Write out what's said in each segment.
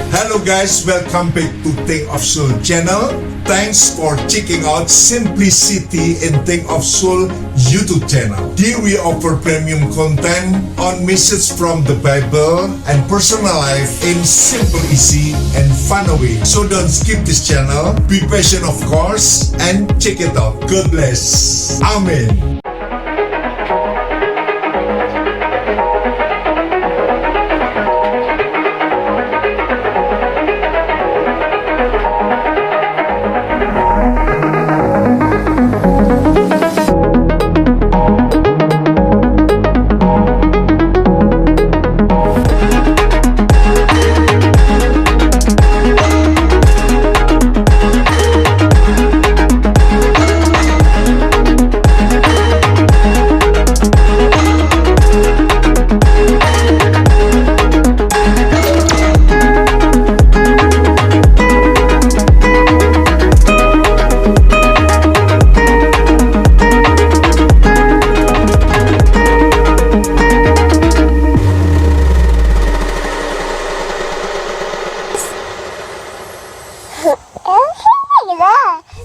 Hello guys, welcome back to Think of Soul channel. Thanks for checking out Simplicity in Think of Soul YouTube channel. Here we offer premium content on messages from the Bible and personal life in simple, easy, and fun way. So don't skip this channel. Be patient of course and check it out. God bless. Amen.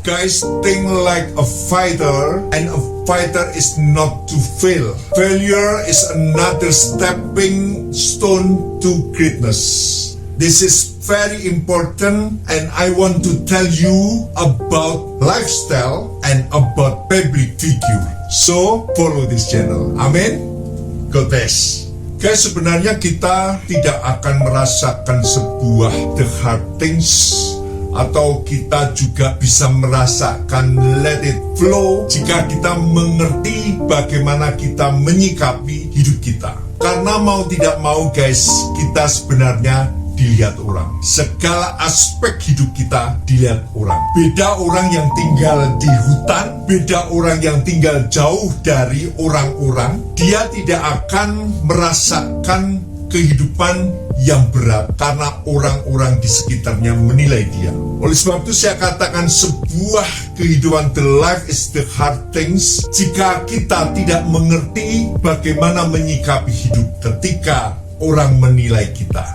Guys, think like a fighter, and a fighter is not to fail. Failure is another stepping stone to greatness. This is very important, and I want to tell you about lifestyle and about public figure. So, follow this channel. Amen. God bless. Guys, sebenarnya kita tidak akan merasakan sebuah the hard things, atau kita juga bisa merasakan let it flow jika kita mengerti bagaimana kita menyikapi hidup kita. Karena mau tidak mau guys, kita sebenarnya dilihat orang. Segala aspek hidup kita dilihat orang. Beda orang yang tinggal di hutan, beda orang yang tinggal jauh dari orang-orang. Dia tidak akan merasakan kehidupan yang berat karena orang-orang di sekitarnya menilai dia. Oleh sebab itu saya katakan sebuah kehidupan, the life is the hard things, jika kita tidak mengerti bagaimana menyikapi hidup ketika orang menilai kita.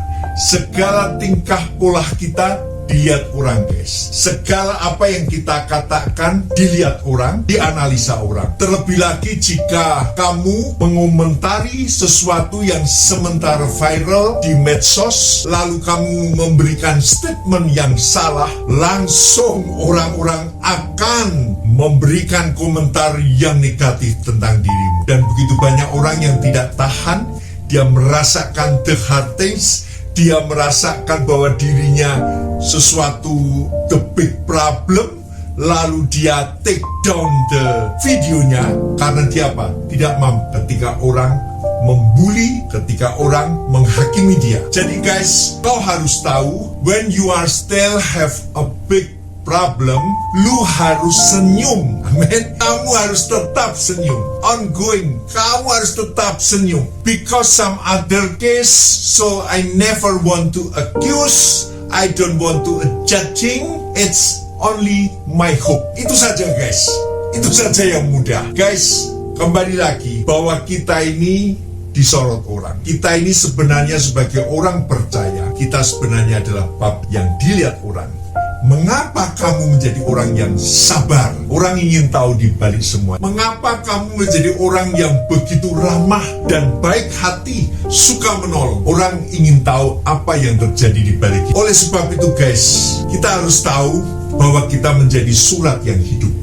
Segala tingkah pola kita dilihat orang guys. Segala apa yang kita katakan dilihat orang, dianalisa orang. Terlebih lagi jika kamu mengomentari sesuatu yang sementara viral di medsos, lalu kamu memberikan statement yang salah, langsung orang-orang akan memberikan komentar yang negatif tentang dirimu. Dan begitu banyak orang yang tidak tahan, dia merasakan the hard things, dia merasakan bahwa dirinya sesuatu the big problem, lalu dia take down the videonya karena dia apa? Tidak mampu ketika orang membuli, ketika orang menghakimi dia. Jadi guys, kau harus tahu, when you are still have a big problem, lu harus senyum. Amen. Kamu harus tetap senyum. Ongoing, kamu harus tetap senyum. Because some other case, so I never want to accuse, I don't want to judging, it's only my hope. Itu saja guys. Itu saja yang mudah. Guys, kembali lagi bahwa kita ini disorot orang. Kita ini sebenarnya sebagai orang percaya, kita sebenarnya adalah bab yang dilihat orang. Mengapa kamu menjadi orang yang sabar? Orang ingin tahu di balik semua. Mengapa kamu menjadi orang yang begitu ramah dan baik hati, suka menolong? Orang ingin tahu apa yang terjadi di balik itu. Oleh sebab itu guys, kita harus tahu bahwa kita menjadi surat yang hidup,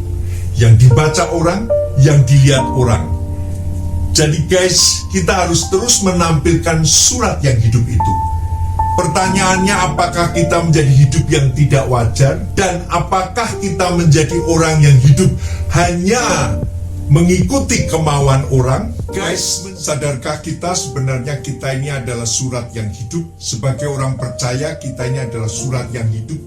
yang dibaca orang, yang dilihat orang. Jadi guys, kita harus terus menampilkan surat yang hidup itu. Pertanyaannya, apakah kita menjadi hidup yang tidak wajar? Dan apakah kita menjadi orang yang hidup hanya mengikuti kemauan orang? Guys, sadarkah kita sebenarnya kita ini adalah surat yang hidup? Sebagai orang percaya, kita ini adalah surat yang hidup,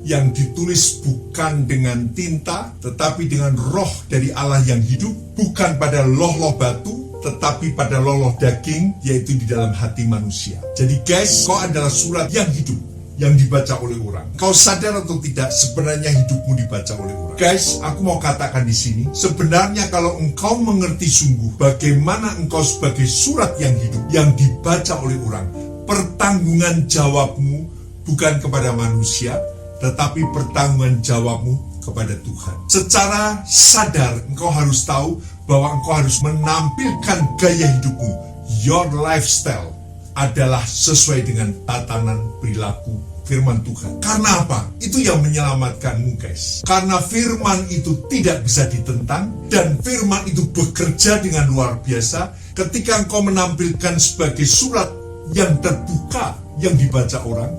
yang ditulis bukan dengan tinta, tetapi dengan roh dari Allah yang hidup, bukan pada loh-loh batu, tetapi pada loloh daging, yaitu di dalam hati manusia. Jadi guys, kau adalah surat yang hidup, yang dibaca oleh orang. Kau sadar atau tidak, sebenarnya hidupmu dibaca oleh orang. Guys, aku mau katakan di sini, sebenarnya kalau engkau mengerti sungguh bagaimana engkau sebagai surat yang hidup, yang dibaca oleh orang, pertanggungan jawabmu bukan kepada manusia, tetapi pertanggungan jawabmu kepada Tuhan. Secara sadar engkau harus tahu bahwa engkau harus menampilkan gaya hidupmu. Your lifestyle adalah sesuai dengan tatanan perilaku firman Tuhan. Karena apa? Itu yang menyelamatkanmu, guys. Karena firman itu tidak bisa ditentang, dan firman itu bekerja dengan luar biasa ketika engkau menampilkan sebagai surat yang terbuka, yang dibaca orang,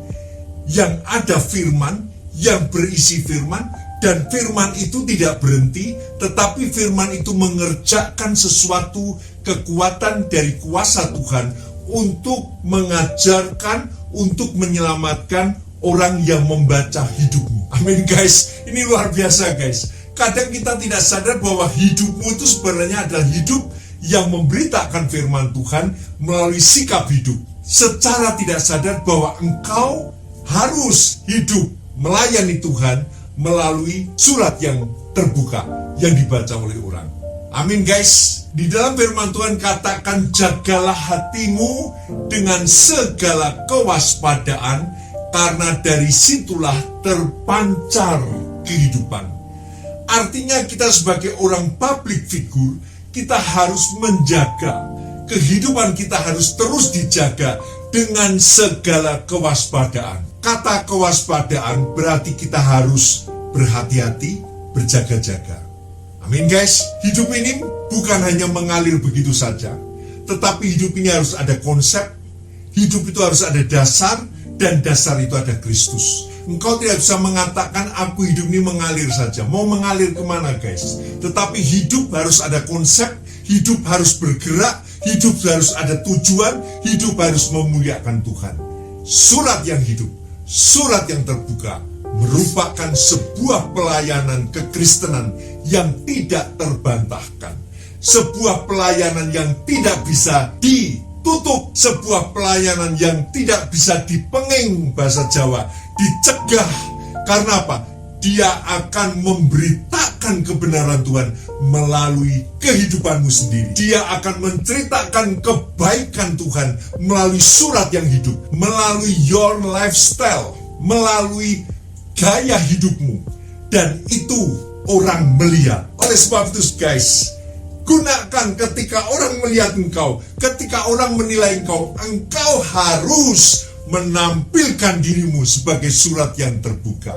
yang ada firman, yang berisi firman, dan firman itu tidak berhenti, tetapi firman itu mengerjakan sesuatu kekuatan dari kuasa Tuhan untuk mengajarkan, untuk menyelamatkan orang yang membaca hidupmu. Amin, guys. Ini luar biasa, guys. Kadang kita tidak sadar bahwa hidupmu itu sebenarnya adalah hidup yang memberitakan firman Tuhan melalui sikap hidup. Secara tidak sadar bahwa engkau harus hidup melayani Tuhan melalui surat yang terbuka yang dibaca oleh orang. Amin, guys. Di dalam firman Tuhan katakan, jagalah hatimu dengan segala kewaspadaan, karena dari situlah terpancar kehidupan. Artinya kita sebagai orang public figure, kita harus menjaga kehidupan, kita harus terus dijaga dengan segala kewaspadaan. Kata kewaspadaan berarti kita harus berhati-hati, berjaga-jaga. Amin, guys. Hidup ini bukan hanya mengalir begitu saja, tetapi hidup ini harus ada konsep, hidup itu harus ada dasar, dan dasar itu ada Kristus. Engkau tidak bisa mengatakan aku hidup ini mengalir saja. Mau mengalir kemana, guys? Tetapi hidup harus ada konsep, hidup harus bergerak, hidup harus ada tujuan, hidup harus memuliakan Tuhan. Surat yang hidup, surat yang terbuka, merupakan sebuah pelayanan kekristenan yang tidak terbantahkan. Sebuah pelayanan yang tidak bisa ditutup, sebuah pelayanan yang tidak bisa dipenging, bahasa Jawa, dicegah. Karena apa? Dia akan memberitakan kebenaran Tuhan melalui kehidupanmu sendiri. Dia akan menceritakan kebaikan Tuhan melalui surat yang hidup, melalui your lifestyle, melalui gaya hidupmu. Dan itu orang melihat. Oleh sebab itu, guys, gunakan ketika orang melihat engkau, ketika orang menilai engkau, engkau harus menampilkan dirimu sebagai surat yang terbuka.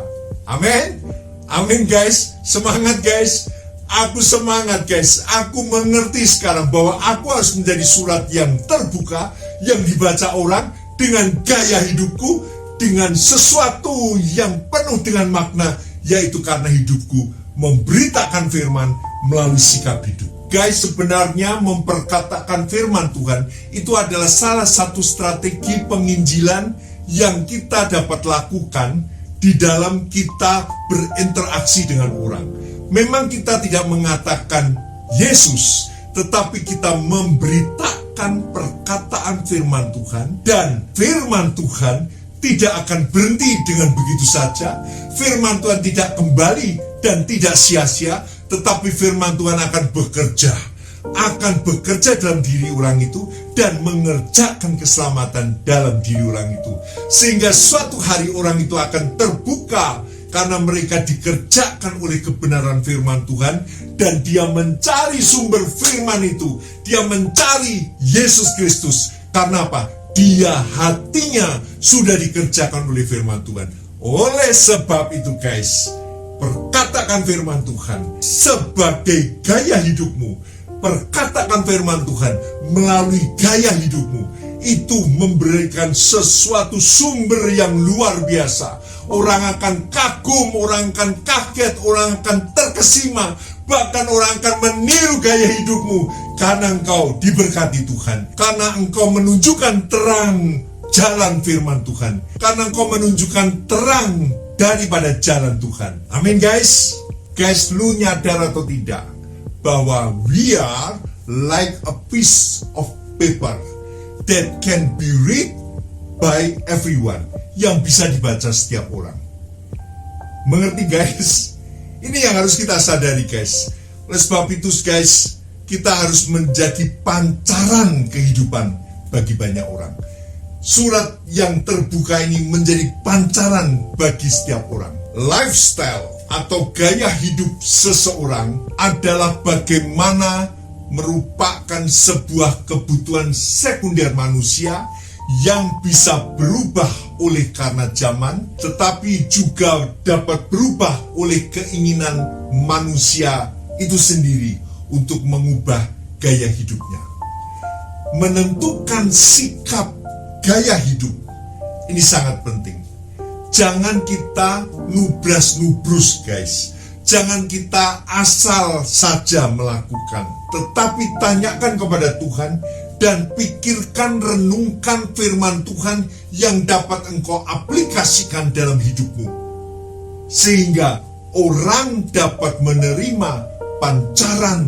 Amin. Amin, guys. Semangat, guys. Aku semangat, guys. Aku mengerti sekarang bahwa aku harus menjadi surat yang terbuka, yang dibaca orang dengan gaya hidupku, dengan sesuatu yang penuh dengan makna, yaitu karena hidupku memberitakan firman melalui sikap hidup. Guys, sebenarnya memperkatakan firman Tuhan itu adalah salah satu strategi penginjilan yang kita dapat lakukan di dalam kita berinteraksi dengan orang. Memang kita tidak mengatakan Yesus, tetapi kita memberitakan perkataan firman Tuhan, dan firman Tuhan tidak akan berhenti dengan begitu saja. Firman Tuhan tidak kembali dan tidak sia-sia, tetapi firman Tuhan akan bekerja dalam diri orang itu dan mengerjakan keselamatan dalam diri orang itu. Sehingga suatu hari orang itu akan terbuka karena mereka dikerjakan oleh kebenaran firman Tuhan, dan dia mencari sumber firman itu. Dia mencari Yesus Kristus. Karena apa? Dia hatinya sudah dikerjakan oleh firman Tuhan. Oleh sebab itu, guys, perkatakan firman Tuhan sebagai gaya hidupmu. Perkatakan firman Tuhan melalui gaya hidupmu. Itu memberikan sesuatu sumber yang luar biasa. Orang akan kagum, orang akan kaget, orang akan terkesima. Bahkan orang akan meniru gaya hidupmu. Karena engkau diberkati Tuhan. Karena engkau menunjukkan terang jalan firman Tuhan. Karena engkau menunjukkan terang daripada jalan Tuhan. Amin, guys. Guys, lu nyadar atau tidak bahwa we are like a piece of paper that can be read by everyone, yang bisa dibaca setiap orang. Mengerti, guys? Ini yang harus kita sadari, guys. Oleh sebab itu, guys, kita harus menjadi pancaran kehidupan bagi banyak orang. surat yang terbuka ini menjadi pancaran bagi setiap orang. Lifestyle atau gaya hidup seseorang adalah bagaimana merupakan sebuah kebutuhan sekunder manusia yang bisa berubah oleh karena zaman, tetapi juga dapat berubah oleh keinginan manusia itu sendiri untuk mengubah gaya hidupnya. Menentukan sikap gaya hidup ini sangat penting. Jangan kita nubras-nubrus, guys. Jangan kita asal saja melakukan, tetapi tanyakan kepada Tuhan dan pikirkan, renungkan firman Tuhan yang dapat engkau aplikasikan dalam hidupmu, sehingga orang dapat menerima pancaran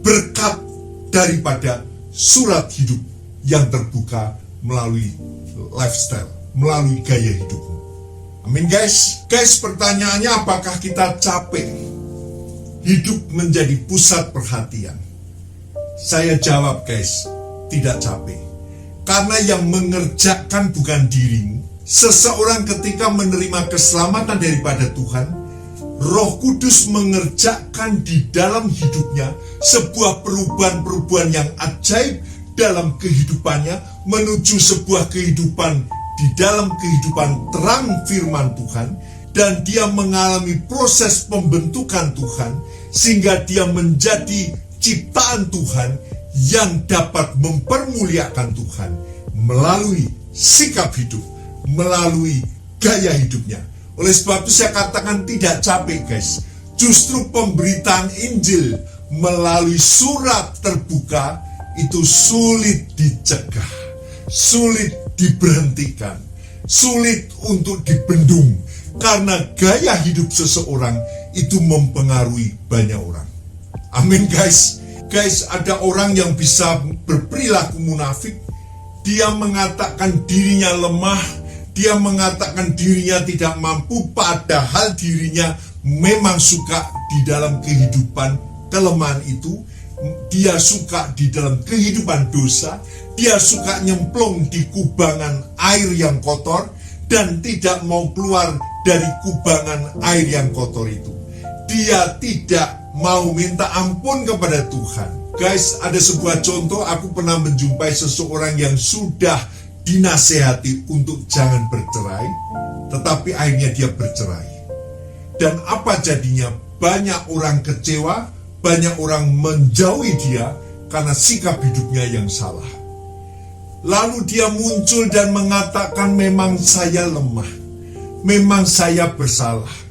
berkat daripada surat hidup yang terbuka melalui lifestyle, melalui gaya hidupmu. Amin, guys. Guys, pertanyaannya, apakah kita capek hidup menjadi pusat perhatian? Saya jawab, guys, tidak capek. Karena yang mengerjakan bukan dirimu. Seseorang ketika menerima keselamatan daripada Tuhan, Roh Kudus mengerjakan di dalam hidupnya sebuah perubahan-perubahan yang ajaib dalam kehidupannya menuju sebuah kehidupan di dalam kehidupan terang firman Tuhan, dan dia mengalami proses pembentukan Tuhan sehingga dia menjadi ciptaan Tuhan yang dapat mempermuliakan Tuhan melalui sikap hidup, melalui gaya hidupnya. Oleh sebab itu saya katakan tidak capek, guys. Justru pemberitaan Injil melalui surat terbuka itu sulit dicegah, sulit diberhentikan, sulit untuk dibendung, karena gaya hidup seseorang itu mempengaruhi banyak orang. Amin, guys. Guys, ada orang yang bisa berperilaku munafik. Dia mengatakan dirinya lemah, dia mengatakan dirinya tidak mampu, padahal dirinya memang suka di dalam kehidupan kelemahan itu. Dia suka di dalam kehidupan dosa, dia suka nyemplung di kubangan air yang kotor dan tidak mau keluar dari kubangan air yang kotor itu. Dia tidak mau minta ampun kepada Tuhan. Guys, ada sebuah contoh, aku pernah menjumpai seseorang yang sudah dinasehati untuk jangan bercerai, tetapi akhirnya dia bercerai. Dan apa jadinya? Banyak orang kecewa, banyak orang menjauhi dia karena sikap hidupnya yang salah. Lalu dia muncul dan mengatakan, memang saya lemah, memang saya bersalah.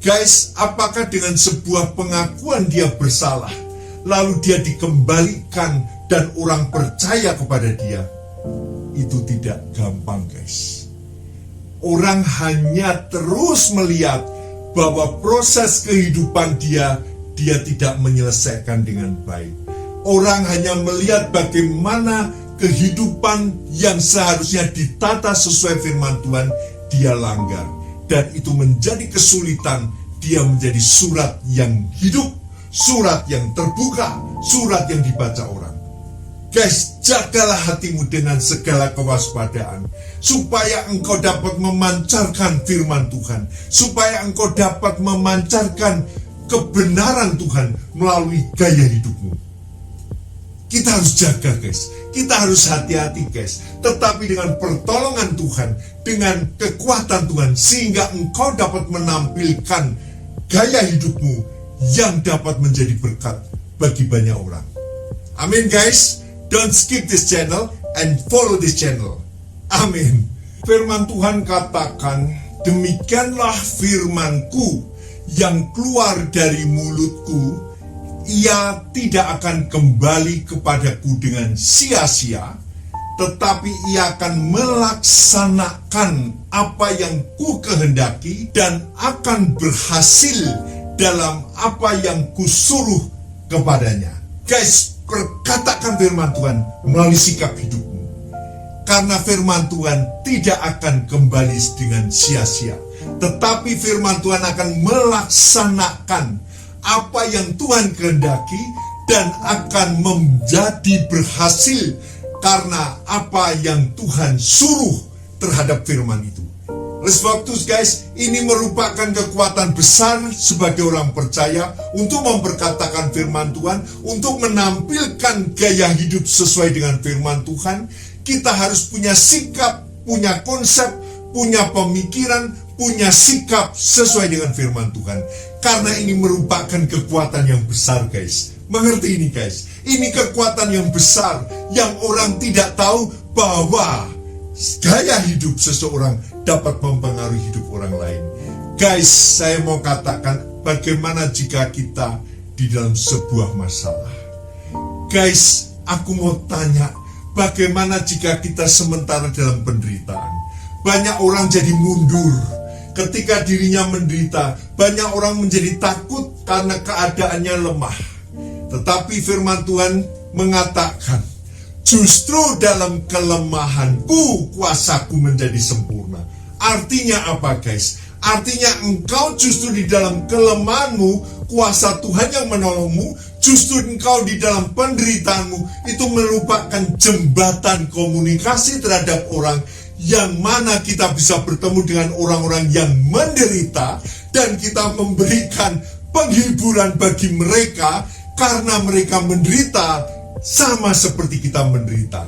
Guys, apakah dengan sebuah pengakuan dia bersalah, lalu dia dikembalikan dan orang percaya kepada dia? Itu tidak gampang, guys. Orang hanya terus melihat bahwa proses kehidupan dia tidak menyelesaikan dengan baik. Orang hanya melihat bagaimana kehidupan yang seharusnya ditata sesuai firman Tuhan dia langgar, dan itu menjadi kesulitan. Dia menjadi surat yang hidup, surat yang terbuka, surat yang dibaca orang. Guys, jagalah hatimu dengan segala kewaspadaan, supaya engkau dapat memancarkan firman Tuhan, supaya engkau dapat memancarkan kebenaran Tuhan melalui gaya hidupmu. Kita harus jaga, guys. Kita harus hati-hati, guys. Tetapi dengan pertolongan Tuhan, dengan kekuatan Tuhan, sehingga engkau dapat menampilkan gaya hidupmu yang dapat menjadi berkat bagi banyak orang. Amin, guys. Don't skip this channel and follow this channel. Amin. Firman Tuhan katakan, demikianlah firmanku yang keluar dari mulutku, ia tidak akan kembali kepadaku dengan sia-sia, tetapi ia akan melaksanakan apa yang ku kehendaki dan akan berhasil dalam apa yang kusuruh kepadanya. Guys, katakan firman Tuhan melalui sikap hidupmu, karena firman Tuhan tidak akan kembali dengan sia-sia, tetapi firman Tuhan akan melaksanakan apa yang Tuhan kehendaki dan akan menjadi berhasil karena apa yang Tuhan suruh terhadap firman itu. Oleh sebab itu guys, ini merupakan kekuatan besar sebagai orang percaya untuk memperkatakan firman Tuhan, untuk menampilkan gaya hidup sesuai dengan firman Tuhan. Kita harus punya sikap, punya konsep, punya pemikiran, punya sikap sesuai dengan firman Tuhan. Karena ini merupakan kekuatan yang besar guys. Mengerti ini guys? Ini kekuatan yang besar yang orang tidak tahu bahwa gaya hidup seseorang dapat mempengaruhi hidup orang lain. Guys, saya mau katakan bagaimana jika kita di dalam sebuah masalah. Guys, aku mau tanya, bagaimana jika kita sementara dalam penderitaan? Banyak orang jadi mundur ketika dirinya menderita. Banyak orang menjadi takut karena keadaannya lemah. Tetapi firman Tuhan mengatakan, justru dalam kelemahanku kuasaku menjadi sempurna. Artinya apa guys? Artinya engkau justru di dalam kelemahanmu, kuasa Tuhan yang menolongmu. Justru engkau di dalam penderitaanmu itu merupakan jembatan komunikasi terhadap orang, yang mana kita bisa bertemu dengan orang-orang yang menderita, dan kita memberikan penghiburan bagi mereka karena mereka menderita sama seperti kita menderita.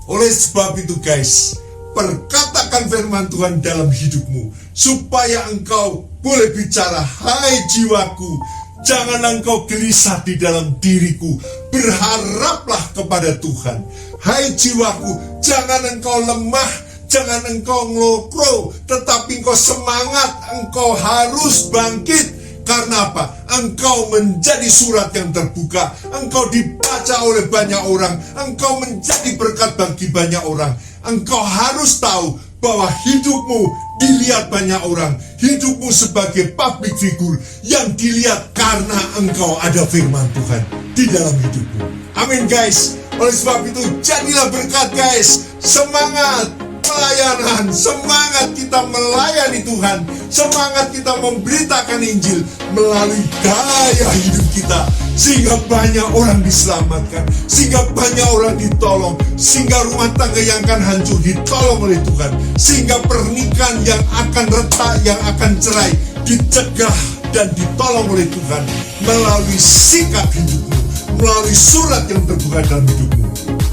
Oleh sebab itu guys, perkatakan firman Tuhan dalam hidupmu supaya engkau boleh bicara, hai jiwaku, jangan engkau gelisah di dalam diriku, berharaplah kepada Tuhan. Hai jiwaku, jangan engkau lemah, jangan engkau ngelokro, tetapi engkau semangat, engkau harus bangkit. Karena apa? Engkau menjadi surat yang terbuka, engkau dibaca oleh banyak orang, engkau menjadi berkat bagi banyak orang. Engkau harus tahu bahwa hidupmu dilihat banyak orang, hidupmu sebagai public figure yang dilihat karena engkau ada firman Tuhan di dalam hidupmu. Amin guys. Oleh sebab itu jadilah berkat guys. Semangat pelayanan, semangat kita melayani Tuhan, semangat kita memberitakan Injil melalui gaya hidup kita, sehingga banyak orang diselamatkan, sehingga banyak orang ditolong, sehingga rumah tangga yang akan hancur ditolong oleh Tuhan, sehingga pernikahan yang akan retak, yang akan cerai dicegah dan ditolong oleh Tuhan melalui sikap hidupmu, melalui surat yang terbuka dalam hidupmu.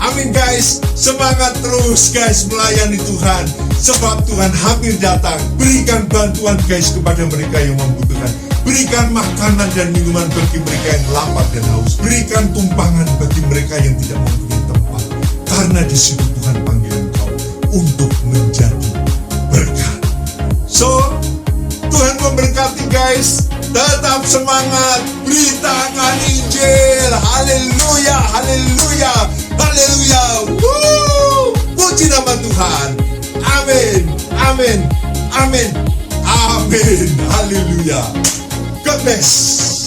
Amin guys, semangat terus guys melayani Tuhan, sebab Tuhan hampir datang. Berikan bantuan guys kepada mereka yang membutuhkan. Berikan makanan dan minuman bagi mereka yang lapar dan haus. Berikan tumpangan bagi mereka yang tidak mempunyai tempat. Karena di situ Tuhan panggil engkau untuk menjadi berkat. So, Tuhan memberkati guys. Tetap semangat, beritakan Injil. Haleluya, haleluya, haleluya. Puji nama Tuhan. Amin, amin, amin, amin. Haleluya. God bless.